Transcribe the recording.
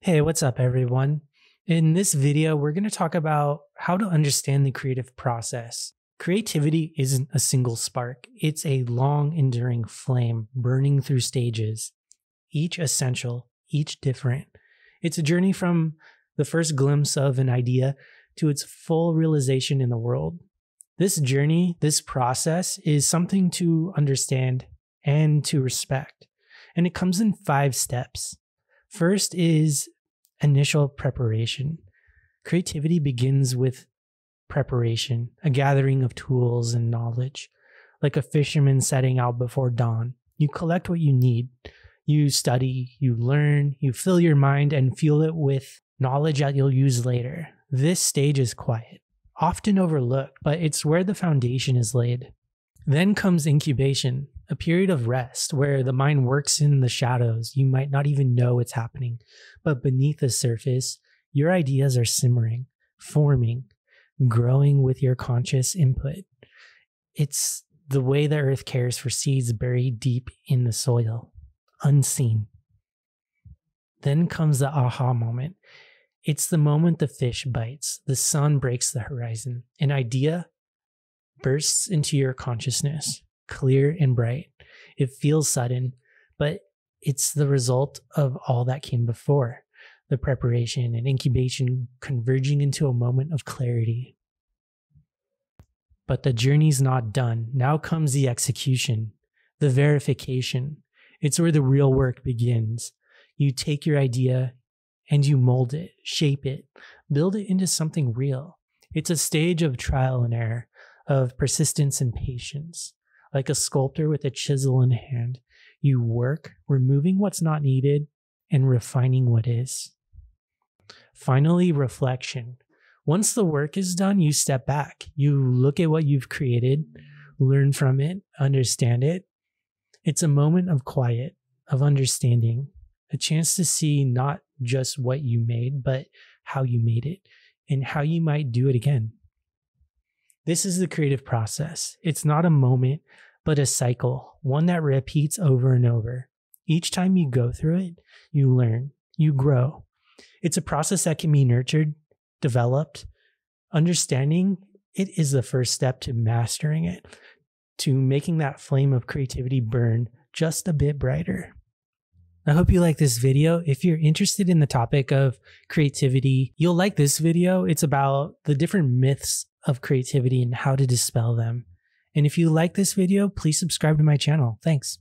Hey, what's up, everyone? In this video, we're going to talk about how to understand the creative process. Creativity isn't a single spark, it's a long, enduring flame burning through stages, each essential, each different. It's a journey from the first glimpse of an idea to its full realization in the world. This journey, this process, is something to understand and to respect. And it comes in 5 steps. First is initial preparation. Creativity begins with preparation, a gathering of tools and knowledge. Like a fisherman setting out before dawn, you collect what you need. You study, you learn, you fill your mind and fuel it with knowledge that you'll use later. This stage is quiet, often overlooked, but it's where the foundation is laid. Then comes incubation, a period of rest where the mind works in the shadows. You might not even know it's happening, but beneath the surface, your ideas are simmering, forming, growing with your conscious input. It's the way the earth cares for seeds buried deep in the soil, unseen. Then comes the aha moment. It's the moment the fish bites, the sun breaks the horizon, an idea bursts into your consciousness, clear and bright. It feels sudden, but it's the result of all that came before, the preparation and incubation converging into a moment of clarity. But the journey's not done. Now comes the execution, the verification. It's where the real work begins. You take your idea and you mold it, shape it, build it into something real. It's a stage of trial and error, of persistence and patience. Like a sculptor with a chisel in hand, you work, removing what's not needed and refining what is. Finally, reflection. Once the work is done, you step back. You look at what you've created, learn from it, understand it. It's a moment of quiet, of understanding, a chance to see not just what you made, but how you made it and how you might do it again. This is the creative process. It's not a moment, but a cycle, one that repeats over and over. Each time you go through it, you learn, you grow. It's a process that can be nurtured, developed. Understanding it is the first step to mastering it, to making that flame of creativity burn just a bit brighter. I hope you like this video. If you're interested in the topic of creativity, you'll like this video. It's about the different myths of creativity and how to dispel them. And if you like this video, please subscribe to my channel. Thanks.